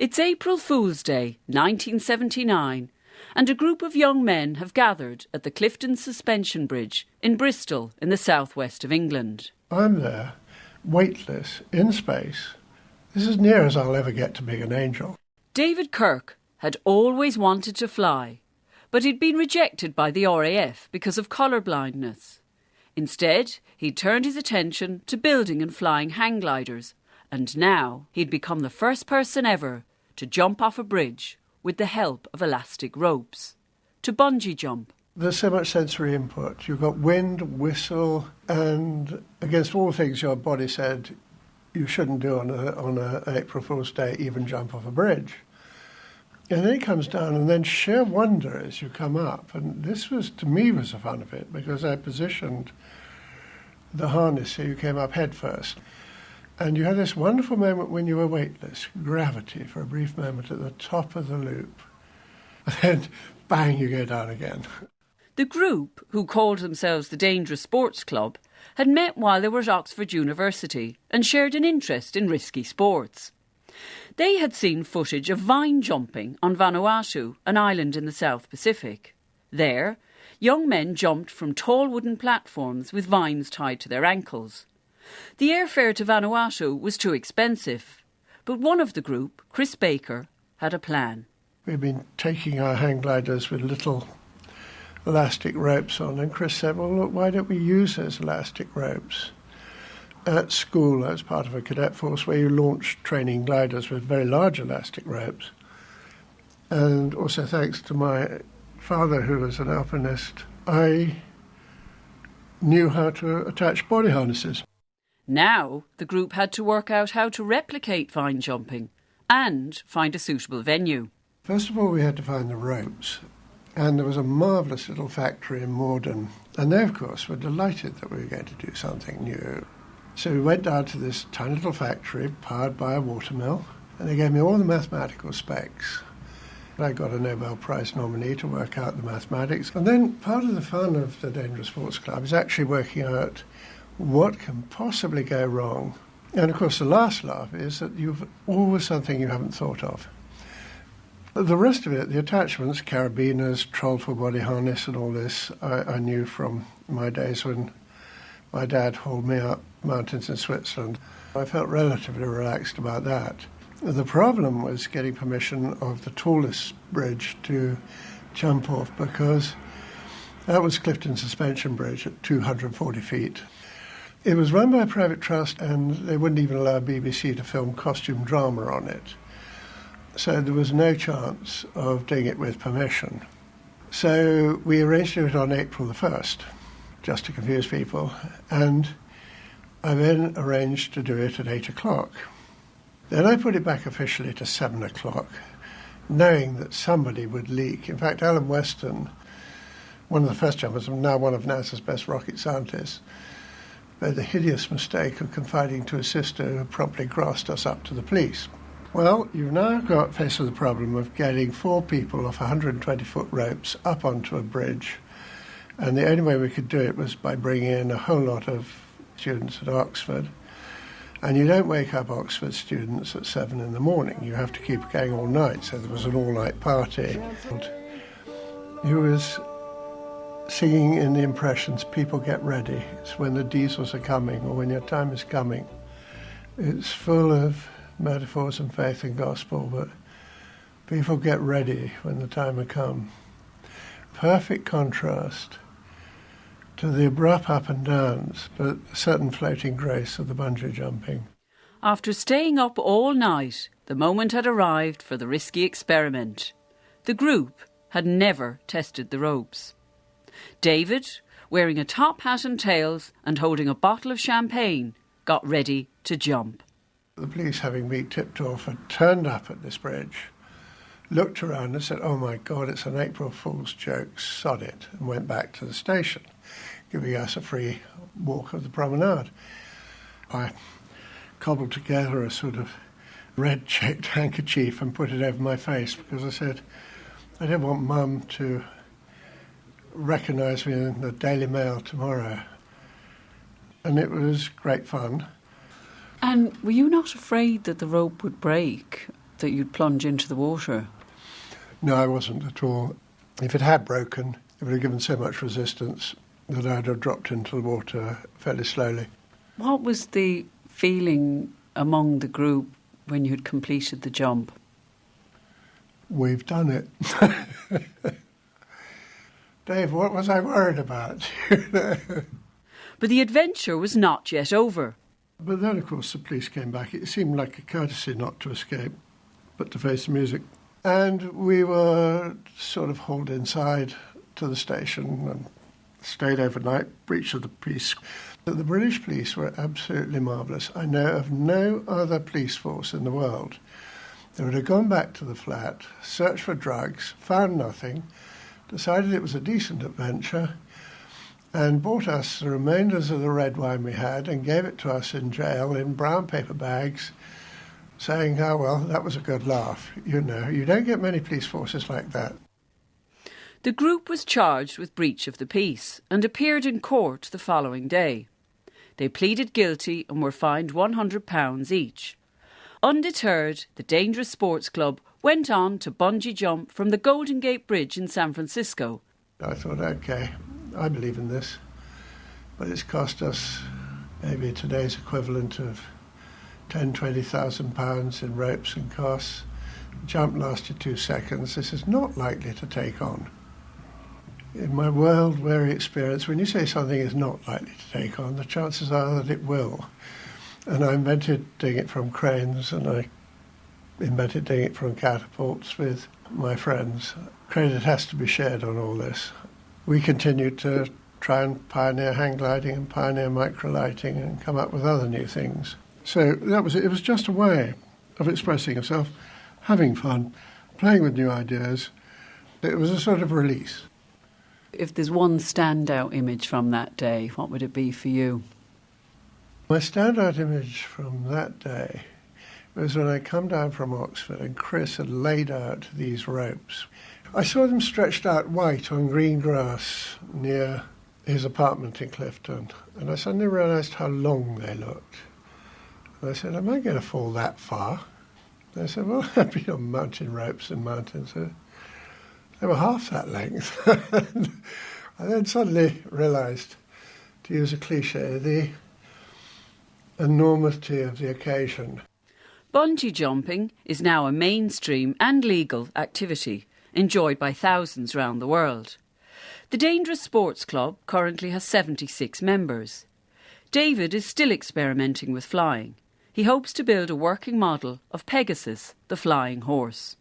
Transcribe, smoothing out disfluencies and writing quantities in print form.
It's April Fool's Day, 1979, and a group of young men have gathered at the Clifton Suspension Bridge in Bristol in the southwest of England. I'm there, weightless, in space. This is as near as I'll ever get to being an angel. David Kirke had always wanted to fly, but he'd been rejected by the RAF because of colour blindness. Instead, he'd turned his attention to building and flying hang gliders, and now he'd become the first person ever to jump off a bridge with the help of elastic ropes, to bungee jump. There's so much sensory input. You've got wind, whistle, and against all things your body said you shouldn't do on an April Fool's Day, even jump off a bridge. And then it comes down, and then sheer wonder as you come up. And this was, to me, was the fun of it, because I positioned the harness so you came up head first. And you had this wonderful moment when you were weightless, gravity for a brief moment at the top of the loop. And then, bang, you go down again. The group, who called themselves the Dangerous Sports Club, had met while they were at Oxford University and shared an interest in risky sports. They had seen footage of vine jumping on Vanuatu, an island in the South Pacific. There, young men jumped from tall wooden platforms with vines tied to their ankles. The airfare to Vanuatu was too expensive, but one of the group, Chris Baker, had a plan. We'd been taking our hang gliders with little elastic ropes on, and Chris said, well, look, why don't we use those elastic ropes? At school, I was part of a cadet force where you launched training gliders with very large elastic ropes. And also thanks to my father, who was an alpinist, I knew how to attach body harnesses. Now the group had to work out how to replicate vine jumping and find a suitable venue. First of all, we had to find the ropes. And there was a marvellous little factory in Morden. And they, of course, were delighted that we were going to do something new. So we went down to this tiny little factory powered by a watermill, and they gave me all the mathematical specs. I got a Nobel Prize nominee to work out the mathematics. And then part of the fun of the Dangerous Sports Club is actually working out what can possibly go wrong. And of course the last laugh is that you've always something you haven't thought of. The rest of it, the attachments, carabiners, troll for body harness and all this, I knew from my days when my dad hauled me up mountains in Switzerland. I felt relatively relaxed about that. The problem was getting permission of the tallest bridge to jump off, because that was Clifton Suspension Bridge at 240 feet. It was run by a private trust, and they wouldn't even allow BBC to film costume drama on it. So there was no chance of doing it with permission. So we arranged to do it on April the 1st, just to confuse people, and I then arranged to do it at 8 o'clock. Then I put it back officially to 7 o'clock, knowing that somebody would leak. In fact, Alan Weston, one of the first jumpers, and now one of NASA's best rocket scientists, made the hideous mistake of confiding to his sister, who promptly grassed us up to the police. Well, you've now got faced with the problem of getting 4 people off 120-foot ropes up onto a bridge, and the only way we could do it was by bringing in a whole lot of students at Oxford. And you don't wake up Oxford students at 7 in the morning. You have to keep going all night, so there was an all-night party. He was singing in the impressions, "People get ready." It's when the diesels are coming, or when your time is coming. It's full of metaphors and faith and gospel, but people get ready when the time will come. Perfect contrast to the abrupt up and downs, but a certain floating grace of the bungee jumping. After staying up all night, the moment had arrived for the risky experiment. The group had never tested the ropes. David, wearing a top hat and tails and holding a bottle of champagne, got ready to jump. The police, having been tipped off, had turned up at this bridge, looked around and said, "Oh my God, it's an April Fool's joke, sod it," and went back to the station, giving us a free walk of the promenade. I cobbled together a sort of red checked handkerchief and put it over my face, because I said, I don't want Mum to recognise me in the Daily Mail tomorrow. And it was great fun. And were you not afraid that the rope would break? that you'd plunge into the water? No, I wasn't at all. If it had broken, it would have given so much resistance that I'd have dropped into the water fairly slowly. What was the feeling among the group when you had completed the jump? We've done it. Dave, what was I worried about? But the adventure was not yet over. But then, of course, the police came back. It seemed like a courtesy not to escape, but to face the music. And we were sort of hauled inside to the station and stayed overnight, breach of the peace. But the British police were absolutely marvellous. I know of no other police force in the world that would have gone back to the flat, searched for drugs, found nothing, decided it was a decent adventure, and bought us the remainders of the red wine we had and gave it to us in jail in brown paper bags, saying, oh, well, that was a good laugh. You know, you don't get many police forces like that. The group was charged with breach of the peace and appeared in court the following day. They pleaded guilty and were fined £100 each. Undeterred, the Dangerous Sports Club went on to bungee jump from the Golden Gate Bridge in San Francisco. I thought, OK, I believe in this, but it's cost us maybe today's equivalent of £10,000–20,000 in ropes and costs. The jump lasted 2 seconds. This is not likely to take on. In my world-weary experience, when you say something is not likely to take on, the chances are that it will. And I invented doing it from cranes, and I invented doing it from catapults with my friends. Credit has to be shared on all this. We continued to try and pioneer hang gliding and pioneer microlighting and come up with other new things. So that was it. It was just a way of expressing yourself, having fun, playing with new ideas. It was a sort of release. If there's one standout image from that day, what would it be for you? My standout image from that day was when I come down from Oxford and Chris had laid out these ropes. I saw them stretched out white on green grass near his apartment in Clifton, and I suddenly realised how long they looked. And I said, am I going to fall that far? And I said, well, I've been on mountain ropes in mountains. They were half that length. I then suddenly realised, to use a cliche, the enormity of the occasion. Bungee jumping is now a mainstream and legal activity enjoyed by thousands around the world. The Dangerous Sports Club currently has 76 members. David is still experimenting with flying. He hopes to build a working model of Pegasus, the flying horse.